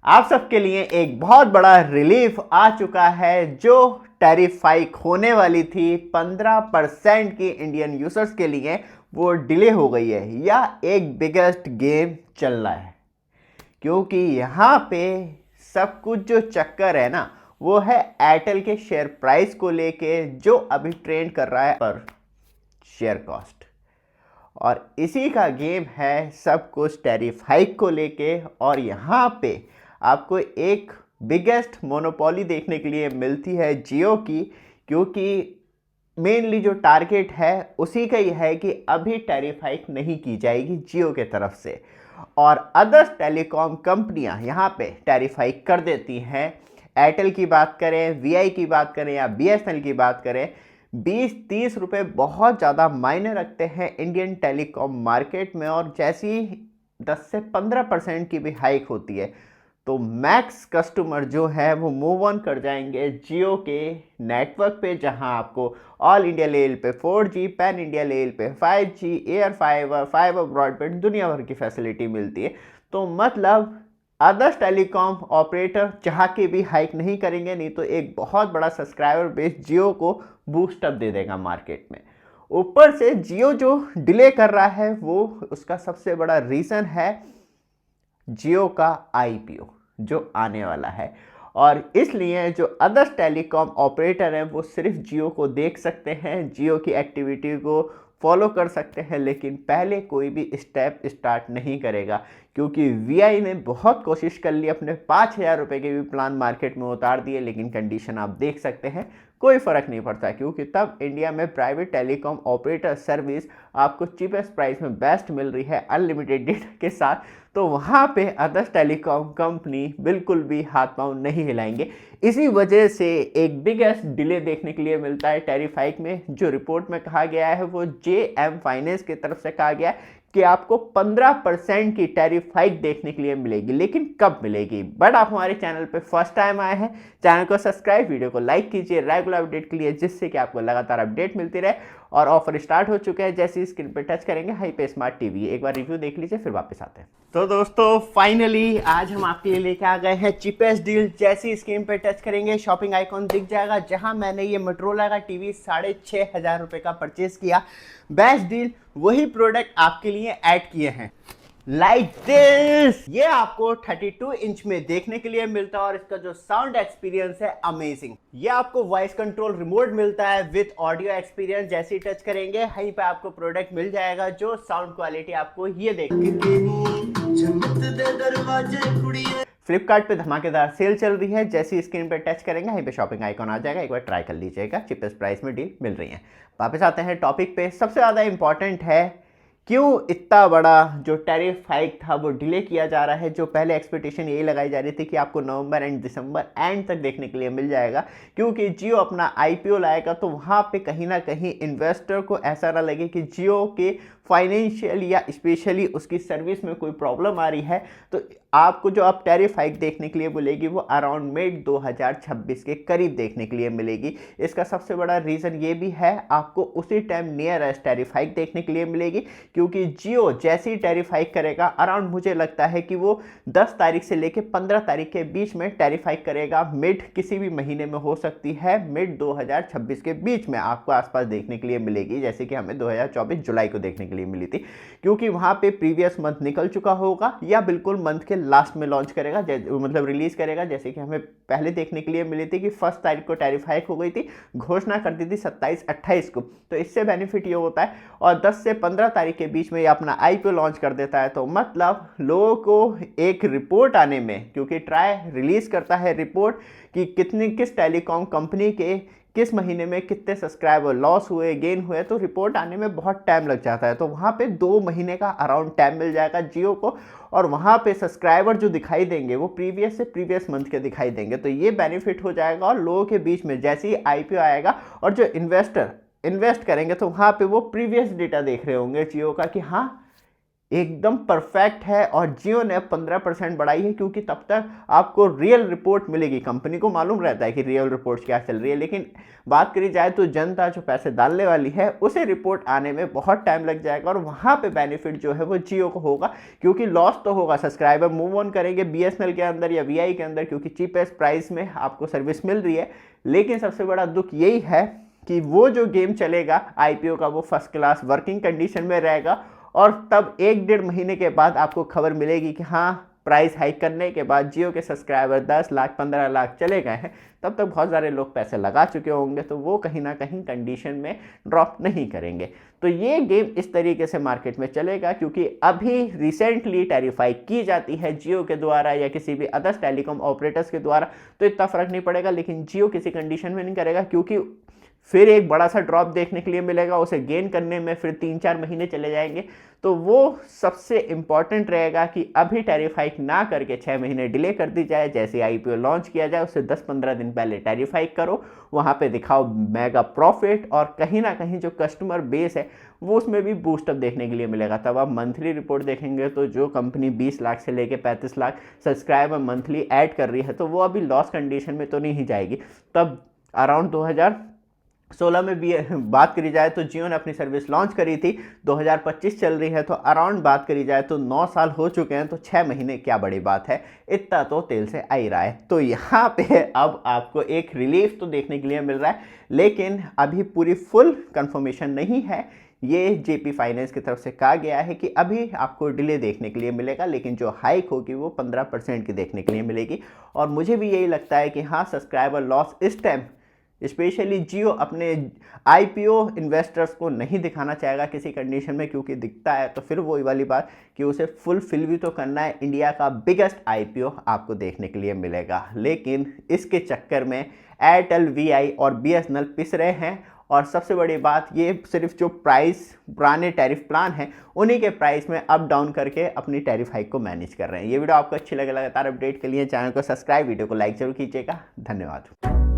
आप सबके लिए एक बहुत बड़ा रिलीफ आ चुका है। जो टैरिफ हाइक होने वाली थी 15% की इंडियन यूजर्स के लिए, वो डिले हो गई है या एक बिगेस्ट गेम चल रहा है। क्योंकि यहाँ पे सब कुछ जो चक्कर है ना, वो है एयरटेल के शेयर प्राइस को लेके, जो अभी ट्रेंड कर रहा है पर शेयर कॉस्ट। और इसी का गेम है सब कुछ टैरिफ हाइक को लेके। और यहाँ पे आपको एक बिगेस्ट मोनोपोली देखने के लिए मिलती है जियो की, क्योंकि मेनली जो टारगेट है उसी का ही है कि अभी टैरिफ हाइक नहीं की जाएगी जियो के तरफ से, और अदर्स टेलीकॉम कंपनियां यहाँ पे टैरिफ हाइक कर देती हैं। एयरटेल की बात करें, वीआई की बात करें या बीएसएनएल की बात करें, 20-30 रुपये बहुत ज़्यादा मायने रखते हैं इंडियन टेलीकॉम मार्केट में। और जैसी 10 से 15% की भी हाइक होती है तो मैक्स कस्टमर जो है वो मूव ऑन कर जाएंगे जियो के नेटवर्क पे, जहां आपको ऑल इंडिया लेवल पे 4G, पैन इंडिया लेवल पे 5G, एयर फाइबर ब्रॉडबैंड दुनिया भर की फैसिलिटी मिलती है। तो मतलब अदर्स टेलीकॉम ऑपरेटर चाह के भी हाइक नहीं करेंगे, नहीं तो एक बहुत बड़ा सब्सक्राइबर बेस जियो को बूस्टअप दे देगा मार्केट में। ऊपर से जियो जो डिले कर रहा है वो उसका सबसे बड़ा रीज़न है जियो का आईपीओ जो आने वाला है। और इसलिए जो अदर्स टेलीकॉम ऑपरेटर हैं वो सिर्फ जियो को देख सकते हैं, जियो की एक्टिविटी को फॉलो कर सकते हैं, लेकिन पहले कोई भी स्टेप स्टार्ट नहीं करेगा। क्योंकि वीआई ने बहुत कोशिश कर ली, अपने 5,000 रुपये के भी प्लान मार्केट में उतार दिए, लेकिन कंडीशन आप देख सकते हैं कोई फ़र्क नहीं पड़ता। क्योंकि तब इंडिया में प्राइवेट टेलीकॉम ऑपरेटर सर्विस आपको चीपेस्ट प्राइस में बेस्ट मिल रही है अनलिमिटेड डेटा के साथ, तो वहाँ पे अदर्स टेलीकॉम कंपनी बिल्कुल भी हाथ पांव नहीं हिलाएंगे। इसी वजह से एक बिगेस्ट डिले देखने के लिए मिलता है टैरिफ हाइक में। जो रिपोर्ट में कहा गया है वो जेएम फाइनेंस की तरफ से कहा गया है कि आपको 15% की टैरिफ हाइक देखने के लिए मिलेगी, लेकिन कब मिलेगी। बट आप हमारे चैनल पे फर्स्ट टाइम आए हैं, चैनल को सब्सक्राइब, वीडियो को लाइक कीजिए रेगुलर अपडेट के लिए, जिससे कि आपको लगातार अपडेट मिलती रहे। और ऑफर स्टार्ट हो चुके हैं, जैसे स्क्रीन पे टच करेंगे हाई पे स्मार्ट टीवी, एक बार रिव्यू देख लीजिए फिर वापस आते हैं। तो दोस्तों फाइनली आज हम आपके लिए लेके आ गए हैं चीपेस्ट डील। जैसी स्क्रीन पे टच करेंगे शॉपिंग आइकॉन दिख जाएगा, जहां मैंने ये मोटरोला का टीवी 6,500 रुपये का परचेज किया। बेस्ट डील वही प्रोडक्ट आपके लिए ऐड किए हैं लाइक दिस। ये आपको 32 इंच में देखने के लिए मिलता है और इसका जो साउंड एक्सपीरियंस है अमेजिंग। ये आपको वॉइस कंट्रोल रिमोट मिलता है विद ऑडियो एक्सपीरियंस। जैसे ही टच करेंगे वहीं पे आपको प्रोडक्ट मिल जाएगा जो साउंड क्वालिटी आपको ये फ्लिपकार्ट पे धमाकेदार सेल चल रही है। जैसी स्क्रीन पे टच करेंगे वहीं पे शॉपिंग आइकॉन आ जाएगा, एक बार ट्राई कर लीजिएगा, चीपेस्ट प्राइस में डील मिल रही है। वापस आते हैं टॉपिक पे। सबसे ज़्यादा इंपॉर्टेंट है क्यों इतना बड़ा जो टैरिफ हाइक था वो डिले किया जा रहा है। जो पहले एक्सपेक्टेशन यही लगाई जा रही थी कि आपको नवंबर एंड दिसंबर एंड तक देखने के लिए मिल जाएगा, क्योंकि जियो अपना आईपीओ लाएगा, तो वहाँ पे कहीं ना कहीं इन्वेस्टर को ऐसा ना लगे कि जियो के फाइनेंशियल या स्पेशली उसकी सर्विस में कोई प्रॉब्लम आ रही है। तो आपको जो आप टैरिफ हाइक देखने के लिए मिलेगी वो अराउंड मिड 2026 के करीब देखने के लिए मिलेगी। इसका सबसे बड़ा रीज़न ये भी है, आपको उसी टाइम नियरेस्ट टैरिफ हाइक देखने के लिए मिलेगी, क्योंकि जियो जैसे ही टैरिफ हाइक करेगा अराउंड मुझे लगता है कि वो 10 तारीख से लेकर 15 तारीख के बीच में टैरिफ हाइक करेगा। मिड किसी भी महीने में हो सकती है, मिड 2026 के बीच में आपको आसपास देखने के लिए मिलेगी, जैसे कि हमें 2024 जुलाई को देखने के लिए मिली थी। क्योंकि वहाँ पे प्रीवियस मंथ निकल चुका होगा या बिल्कुल मंथ के लास्ट में लॉन्च करेगा, मतलब रिलीज करेगा। जैसे कि हमें पहले देखने के लिए मिली थी कि 1 तारीख को टैरिफ हाइक हो गई थी, घोषणा कर दी थी 27-28 को। तो इससे बेनिफिट ये होता है, और 10 से 15 तारीख के बीच में ये अपना आईपीओ लॉन्च कर देता है। तो मतलब लोगों को एक रिपोर्ट आने में, क्योंकि ट्राई रिलीज करता है रिपोर्ट कि किस टेलीकॉम कंपनी के किस महीने में कितने सब्सक्राइबर लॉस हुए गेन हुए, तो रिपोर्ट आने में बहुत टाइम लग जाता है। तो वहाँ पे 2 महीने का अराउंड टाइम मिल जाएगा जियो को, और वहाँ पे सब्सक्राइबर जो दिखाई देंगे वो प्रीवियस मंथ के दिखाई देंगे। तो ये बेनिफिट हो जाएगा, और लोगों के बीच में जैसे ही आईपीओ आएगा और जो इन्वेस्टर इन्वेस्ट करेंगे तो वहाँ पे वो प्रीवियस डेटा देख रहे होंगे जियो का कि हाँ एकदम परफेक्ट है और जियो ने 15% बढ़ाई है, क्योंकि तब तक आपको रियल रिपोर्ट मिलेगी। कंपनी को मालूम रहता है कि रियल रिपोर्ट क्या चल रही है, लेकिन बात करी जाए तो जनता जो पैसे डालने वाली है उसे रिपोर्ट आने में बहुत टाइम लग जाएगा, और वहाँ पे बेनिफिट जो है वो जियो को होगा, क्योंकि लॉस तो होगा, सब्सक्राइबर मूव ऑन करेंगे बीएसएनएल के अंदर या वीआई के अंदर, क्योंकि चीपेस्ट प्राइस में आपको सर्विस मिल रही है। लेकिन सबसे बड़ा दुख यही है कि वो जो गेम चलेगा आईपीओ का, वो फर्स्ट क्लास वर्किंग कंडीशन में रहेगा, और तब 1-1.5 महीने के बाद आपको खबर मिलेगी कि हाँ, प्राइस हाइक करने के बाद जियो के सब्सक्राइबर 10 लाख 15 लाख चले गए हैं। तब तक बहुत सारे लोग पैसे लगा चुके होंगे, तो वो कहीं ना कहीं कंडीशन में ड्रॉप नहीं करेंगे। तो ये गेम इस तरीके से मार्केट में चलेगा, क्योंकि अभी रिसेंटली टैरिफाई की जाती है जियो के द्वारा या किसी भी अदर्स टेलीकॉम ऑपरेटर्स के द्वारा, तो इतना फर्क नहीं पड़ेगा। लेकिन जियो किसी कंडीशन में नहीं करेगा, क्योंकि फिर एक बड़ा सा ड्रॉप देखने के लिए मिलेगा, उसे गेन करने में फिर 3-4 महीने चले जाएंगे। तो वो सबसे इम्पॉर्टेंट रहेगा कि अभी टैरिफ हाइक ना करके 6 महीने डिले कर दी जाए। जैसे आईपीओ लॉन्च किया जाए उससे 10-15 दिन पहले टैरिफ हाइक करो, वहाँ पे दिखाओ मेगा प्रॉफिट, और कहीं ना कहीं जो कस्टमर बेस है वो उसमें भी बूस्टअप देखने के लिए मिलेगा। तब आप मंथली रिपोर्ट देखेंगे तो जो कंपनी 20 लाख से लेके 35 लाख सब्सक्राइबर मंथली ऐड कर रही है, तो वो अभी लॉस कंडीशन में तो नहीं जाएगी। तब अराउंड 2016 में भी बात करी जाए तो जियो ने अपनी सर्विस लॉन्च करी थी, 2025 चल रही है, तो अराउंड बात करी जाए तो 9 साल हो चुके हैं, तो 6 महीने क्या बड़ी बात है, इतना तो तेल से आ ही रहा है। तो यहाँ पे अब आपको एक रिलीफ तो देखने के लिए मिल रहा है, लेकिन अभी पूरी फुल कंफर्मेशन नहीं है। ये जेपी फाइनेंस की तरफ से कहा गया है कि अभी आपको डिले देखने के लिए मिलेगा, लेकिन जो हाइक होगी वो 15% की देखने के लिए मिलेगी। और मुझे भी यही लगता है कि हाँ, सब्सक्राइबर लॉस इस टाइम स्पेशली जियो अपने आईपीओ इन्वेस्टर्स को नहीं दिखाना चाहेगा किसी कंडीशन में, क्योंकि दिखता है तो फिर वही वाली बात कि उसे फुलफिल भी तो करना है। इंडिया का बिगेस्ट आईपीओ आपको देखने के लिए मिलेगा, लेकिन इसके चक्कर में एयरटेल, वीआई और बीएसएनएल पिस रहे हैं। और सबसे बड़ी बात, ये सिर्फ जो प्राइस पुराने टैरिफ प्लान हैं उन्हीं के प्राइस में अप डाउन करके अपनी टैरिफ हाइक को मैनेज कर रहे हैं। ये वीडियो आपको अच्छी लगे, लगातार अपडेट के लिए चैनल को सब्सक्राइब, वीडियो को लाइक जरूर कीजिएगा। धन्यवाद।